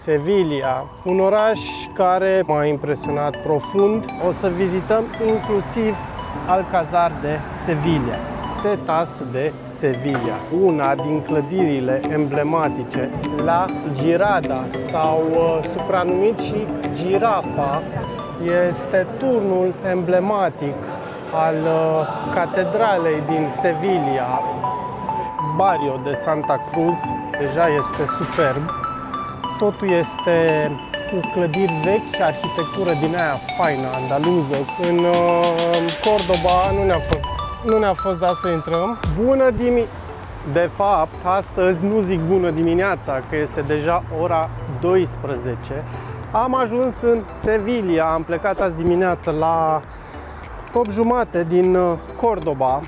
Sevilla, un oraș care m-a impresionat profund. O să vizităm inclusiv Alcazar de Sevilla, Setas de Sevilla, una din clădirile emblematice, La Girada sau supranumit și Girafa. Este turnul emblematic al catedralei din Sevilla, Barrio de Santa Cruz. Deja este superb. Totul este cu clădiri vechi, arhitectură din aia faină, andaluză. În Cordoba nu ne-a fost dat să intrăm. Bună dimineața! De fapt, astăzi nu zic bună dimineața, că este deja ora 12. Am ajuns în Sevilla, am plecat azi dimineață la 8:30 din Cordoba.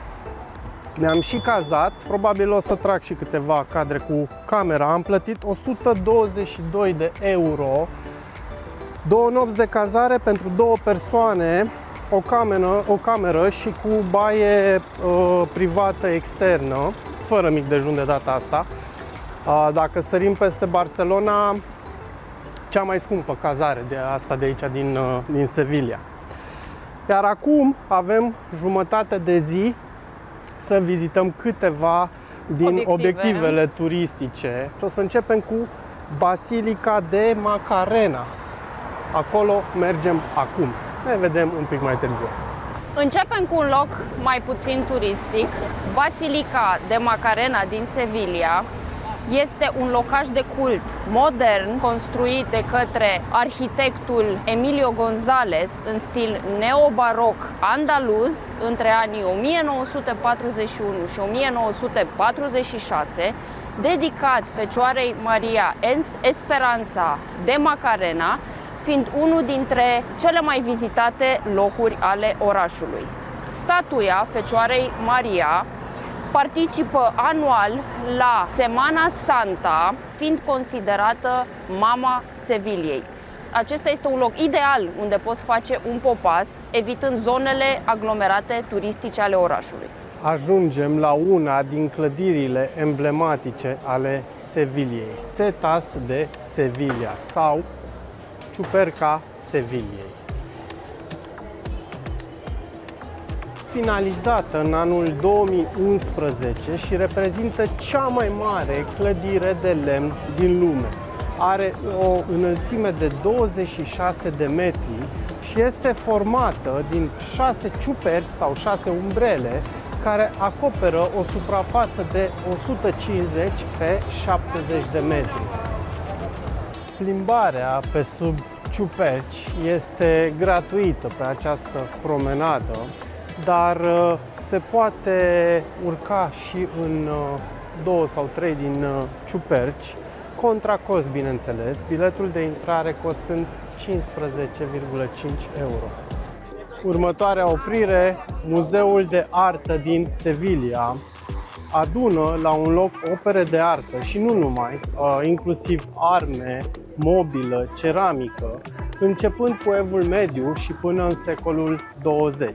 Ne-am și cazat, probabil o să trag și câteva cadre cu camera. Am plătit 122 de euro, 2 nopți de cazare pentru 2 persoane, o cameră și cu baie privată externă, fără mic dejun de data asta. Dacă sărim peste Barcelona, cea mai scumpă cazare de asta de aici din Sevilla. Iar acum avem jumătate de zi să vizităm câteva din obiectivele turistice. Și o să începem cu Basilica de Macarena. Acolo mergem acum. Ne vedem un pic mai târziu. Începem cu un loc mai puțin turistic. Basilica de Macarena din Sevilla este un locaș de cult modern construit de către arhitectul Emilio González în stil neobaroc andaluz între anii 1941 și 1946, dedicat Fecioarei Maria Esperanza de Macarena, fiind unul dintre cele mai vizitate locuri ale orașului. Statuia Fecioarei Maria participă anual la Semana Santa, fiind considerată mama Seviliei. Acesta este un loc ideal unde poți face un popas, evitând zonele aglomerate turistice ale orașului. Ajungem la una din clădirile emblematice ale Seviliei, Setas de Sevilla sau Ciuperca Seviliei. Finalizată în anul 2011 și reprezintă cea mai mare clădire de lemn din lume. Are o înălțime de 26 de metri și este formată din 6 ciuperci sau 6 umbrele care acoperă o suprafață de 150 pe 70 de metri. Plimbarea pe sub ciuperci este gratuită pe această promenadă, dar se poate urca și în 2 sau 3 din ciuperci, contra cost, bineînțeles, biletul de intrare costând 15,5 euro. Următoarea oprire, Muzeul de Artă din Sevilla, adună la un loc opere de artă și nu numai, inclusiv arme, mobilă, ceramică, începând cu Evul Mediu și până în secolul 20.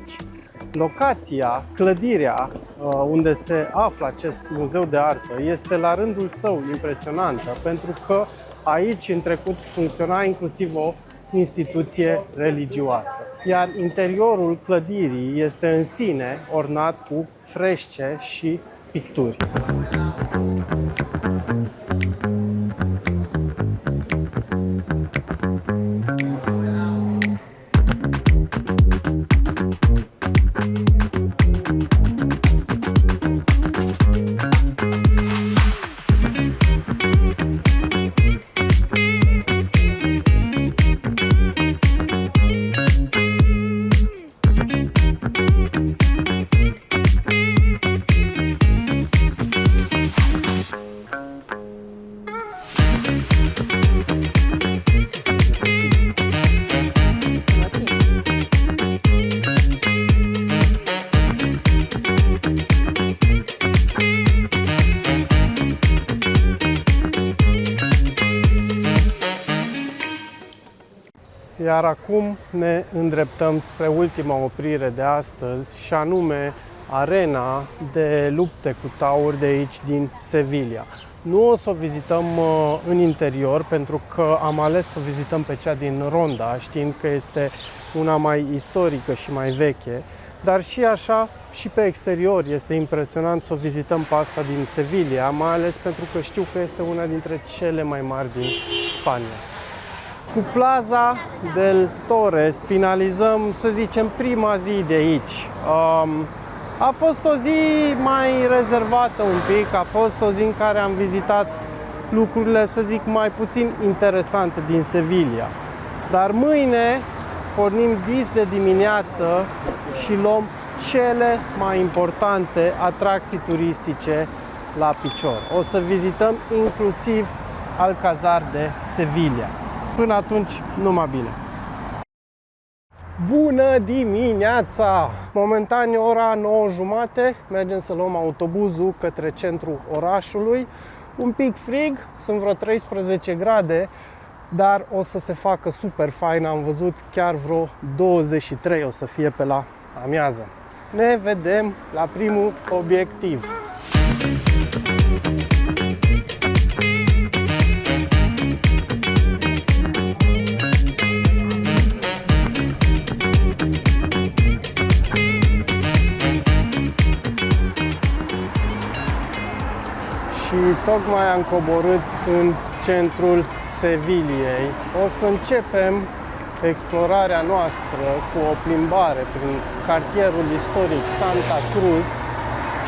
Locația, clădirea unde se află acest muzeu de artă este la rândul său impresionantă, pentru că aici în trecut funcționa inclusiv o instituție religioasă. Iar interiorul clădirii este în sine ornat cu fresce și picturi. Iar acum ne îndreptăm spre ultima oprire de astăzi, și anume arena de lupte cu tauri de aici din Sevilla. Nu o să o vizităm în interior, pentru că am ales să o vizităm pe cea din Ronda, știind că este una mai istorică și mai veche, dar și așa, și pe exterior este impresionant să o vizităm pe asta din Sevilla, mai ales pentru că știu că este una dintre cele mai mari din Spania. Cu Plaza del Torres finalizăm, să zicem, prima zi de aici. A fost o zi mai rezervată un pic, a fost o zi în care am vizitat lucrurile, să zic, mai puțin interesante din Sevilla. Dar mâine pornim dis de dimineață și luăm cele mai importante atracții turistice la picior. O să vizităm inclusiv Alcazar de Sevilla. Până atunci, numai bine! Bună dimineața! Momentan e ora 9:30, mergem să luăm autobuzul către centrul orașului. Un pic frig, sunt vreo 13 grade, dar o să se facă super fain. Am văzut chiar vreo 23 o să fie pe la amiază. Ne vedem la primul obiectiv. Și tocmai am coborât în centrul Seviliei. O să începem explorarea noastră cu o plimbare prin cartierul istoric Santa Cruz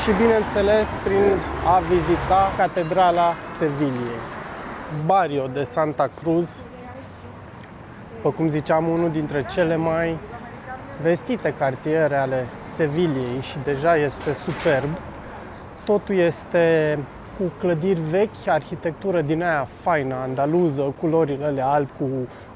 și, bineînțeles, prin a vizita Catedrala Seviliei. Barrio de Santa Cruz, după cum ziceam, unul dintre cele mai vestite cartiere ale Seviliei și deja este superb. Totul este cu clădiri vechi, arhitectură din aia faină, andaluză, culorile alea alb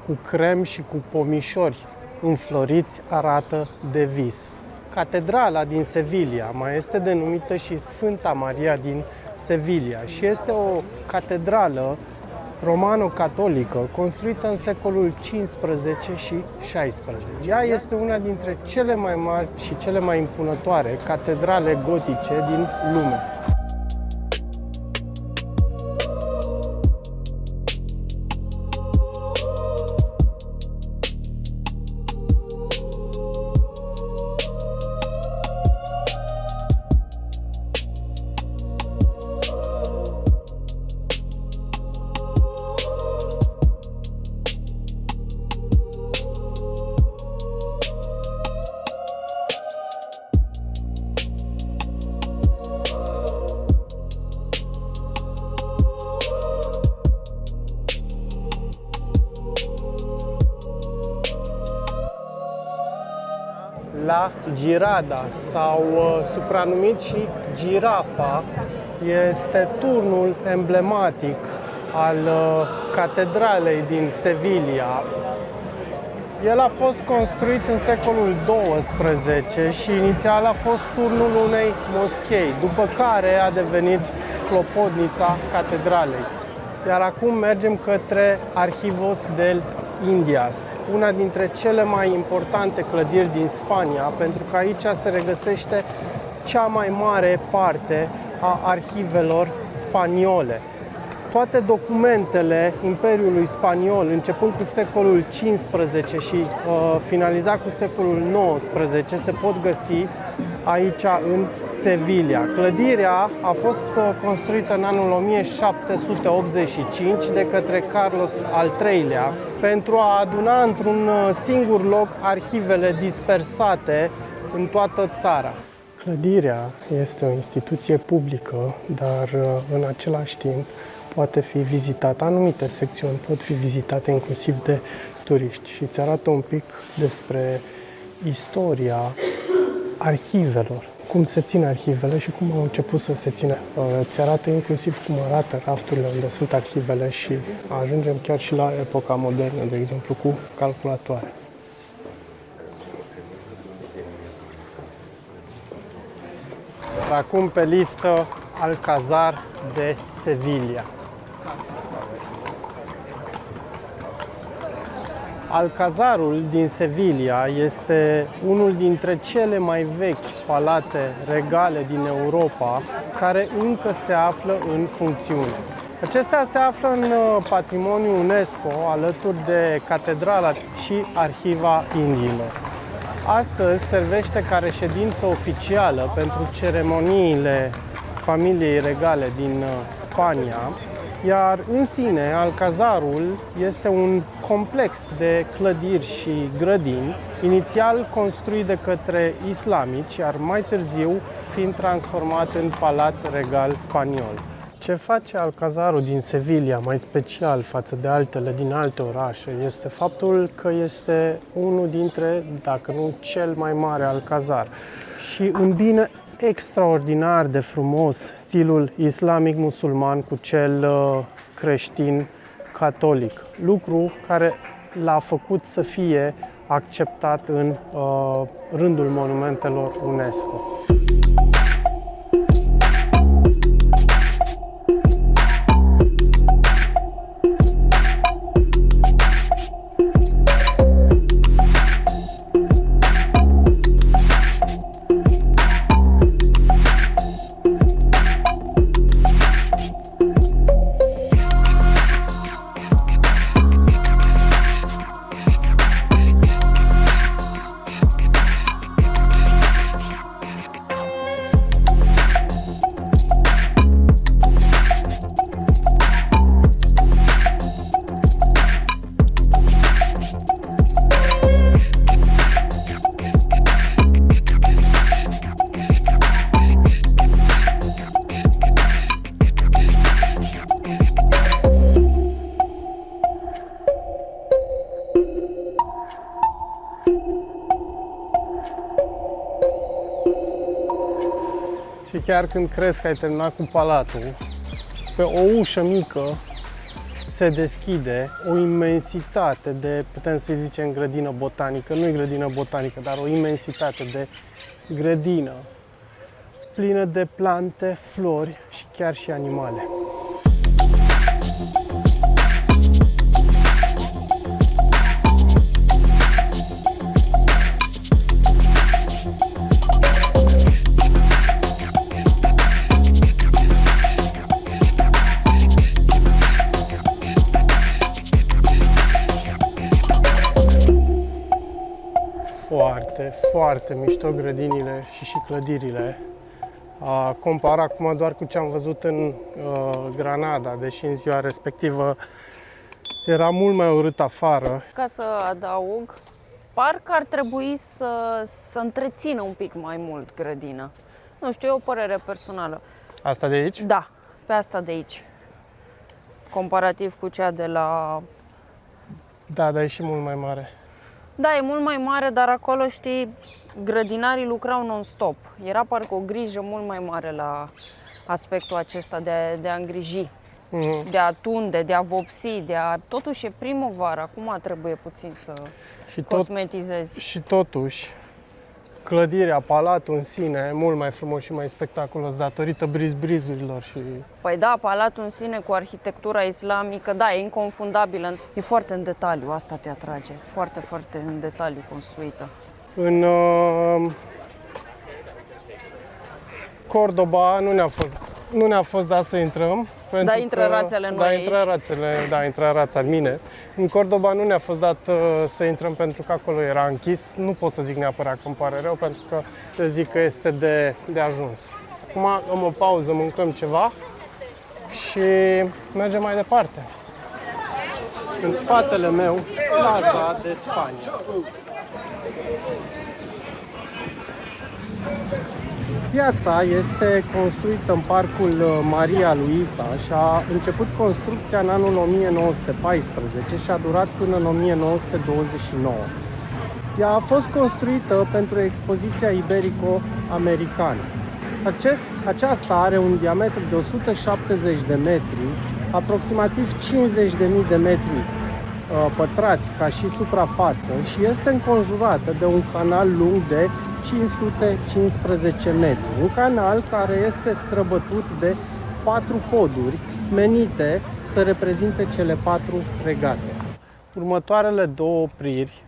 cu crem și cu pomișori înfloriți, arată de vis. Catedrala din Sevilla mai este denumită și Sfânta Maria din Sevilla și este o catedrală romano-catolică construită în secolul 15 și 16. Ea este una dintre cele mai mari și cele mai impunătoare catedrale gotice din lume. La Girada, sau supranumit și Girafa, este turnul emblematic al catedralei din Sevilla. El a fost construit în secolul 12 și inițial a fost turnul unei moschei, după care a devenit clopotnița catedralei. Iar acum mergem către Archivos del Indias, una dintre cele mai importante clădiri din Spania, pentru că aici se regăsește cea mai mare parte a arhivelor spaniole. Toate documentele Imperiului Spaniol, începând cu secolul XV și finalizat cu secolul XIX, se pot găsi aici în Sevilla. Clădirea a fost construită în anul 1785 de către Carlos al III-lea pentru a aduna într-un singur loc arhivele dispersate în toată țara. Clădirea este o instituție publică, dar în același timp poate fi vizitată. Anumite secțiuni pot fi vizitate inclusiv de turiști și îți arată un pic despre istoria arhivelor, cum se țin arhivele și cum au început să se țină. Îți arată inclusiv cum arată rafturile unde sunt arhivele și ajungem chiar și la epoca modernă, de exemplu, cu calculatoare. Acum pe listă Alcazar de Sevilla. Alcazarul din Sevilla este unul dintre cele mai vechi palate regale din Europa care încă se află în funcțiune. Acestea se află în patrimoniul UNESCO, alături de Catedrala și Arhiva Indiilor. Astăzi servește ca reședință oficială pentru ceremoniile familiei regale din Spania, iar în sine Alcazarul este un complex de clădiri și grădini, inițial construit de către islamici, iar mai târziu fiind transformat în palat regal spaniol. Ce face Alcazarul din Sevilla mai special față de altele din alte orașe este faptul că este unul dintre, dacă nu cel mai mare alcazar, și îmbină extraordinar de frumos stilul islamic-musulman cu cel creștin-catolic, lucru care l-a făcut să fie acceptat în rândul monumentelor UNESCO. Și chiar când crezi că ai terminat cu palatul, pe o ușă mică se deschide o imensitate de, putem să-i zicem, grădină botanică. Nu e grădină botanică, dar o imensitate de grădină plină de plante, flori și chiar și animale. Foarte mișto grădinile și clădirile. Compar acum doar cu ce am văzut în Granada, deși în ziua respectivă era mult mai urât afară. Ca să adaug, parcă ar trebui să întrețină un pic mai mult grădina. Nu știu, e o părere personală. Asta de aici? Da, pe asta de aici. Comparativ cu cea de la... Da, dar e și mult mai mare. Da, e mult mai mare, dar acolo, știi, grădinarii lucrau non-stop. Era parcă o grijă mult mai mare la aspectul acesta de a îngriji, de a tunde, de a vopsi, Totuși e primăvară, acum trebuie puțin să cosmetizezi. Și totuși, clădirea, palatul în sine e mult mai frumos și mai spectaculos datorită brizurilor și... Păi da, palatul în sine cu arhitectura islamică, da, e inconfundabilă. E foarte în detaliu, asta te atrage. Foarte, foarte în detaliu construită. În Cordoba nu ne-a fost dat să intrăm. Da, intră rațele noi aici. Intră rața în mine. În Cordoba nu ne-a fost dat să intrăm pentru că acolo era închis. Nu pot să zic neapărat că îmi pare rău, pentru că te zic că este de ajuns. Acum am o pauză, mâncăm ceva și mergem mai departe. În spatele meu, Plaza de Spania. Piața este construită în parcul Maria Luisa și a început construcția în anul 1914 și a durat până în 1929. Ea a fost construită pentru expoziția iberico-americană. Aceasta are un diametru de 170 de metri, aproximativ 50.000 de metri pătrați ca și suprafață și este înconjurată de un canal lung de 515 metri. Un canal care este străbătut de 4 poduri menite să reprezinte cele 4 regate. Următoarele 2 opriri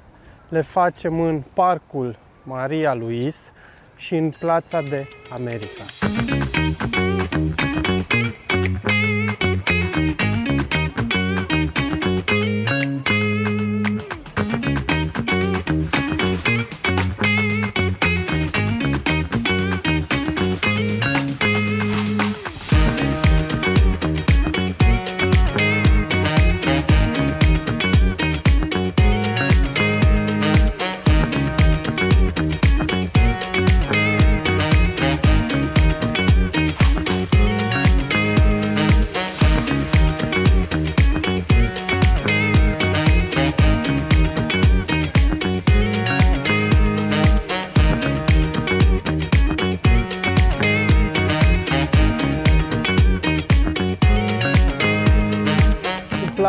le facem în Parcul Maria Luis și în Plața de America.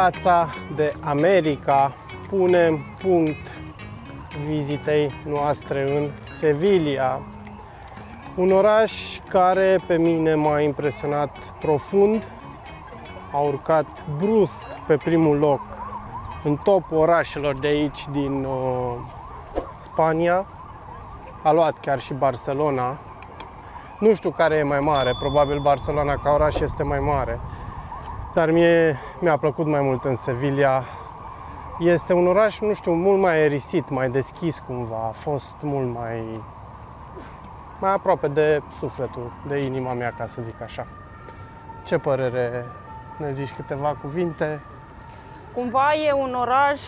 Piața de America punem punct vizitei noastre în Sevilla, un oraș care pe mine m-a impresionat profund, a urcat brusc pe primul loc în topul orașelor de aici din Spania, a luat chiar și Barcelona. Nu știu care e mai mare, probabil Barcelona ca oraș este mai mare, dar mi-a plăcut mai mult în Sevilla. Este un oraș, nu știu, mult mai aerisit, mai deschis cumva, a fost mult mai aproape de sufletul, de inima mea, ca să zic așa. Ce părere ne zici, câteva cuvinte? Cumva e un oraș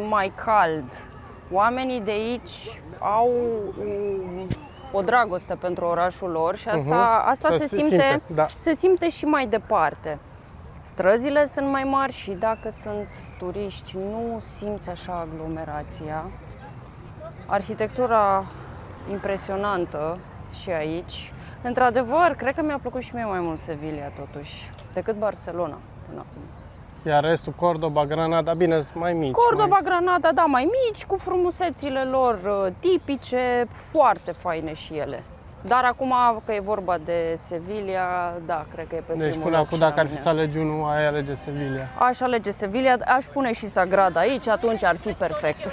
mai cald. Oamenii de aici au o dragoste pentru orașul lor și asta se simte și mai departe. Străzile sunt mai mari și dacă sunt turiști, nu simți așa aglomerația. Arhitectura impresionantă și aici. Într-adevăr, cred că mi-a plăcut și mie mai mult Sevilla, totuși, decât Barcelona până acum. Iar restul, Cordoba, Granada, bine, sunt mai mici. Cordoba, Granada, da, mai mici, cu frumusețile lor tipice, foarte faine și ele. Dar acum că e vorba de Sevilla, da, cred că e pe primul loc. Deci până acum, dacă ar fi să alegi unul, ai alege Sevilla. Aș alege Sevilla, aș pune și Sagrada aici, atunci ar fi perfect.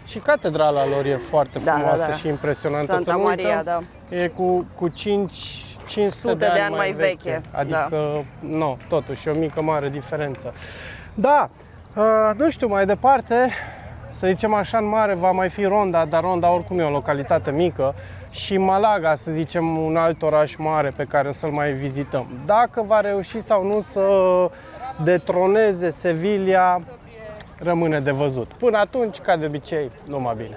Și catedrala lor e foarte frumoasă și impresionantă. Santa Maria, da. E cu 500 de ani mai veche. Adică, nu, totuși, e o mică mare diferență. Da, nu știu, mai departe, să zicem așa, în mare va mai fi Ronda, dar Ronda oricum e o localitate mică, și Malaga, să zicem, un alt oraș mare pe care o să-l mai vizităm. Dacă va reuși sau nu să detroneze Sevilla, rămâne de văzut. Până atunci, ca de obicei, numai bine.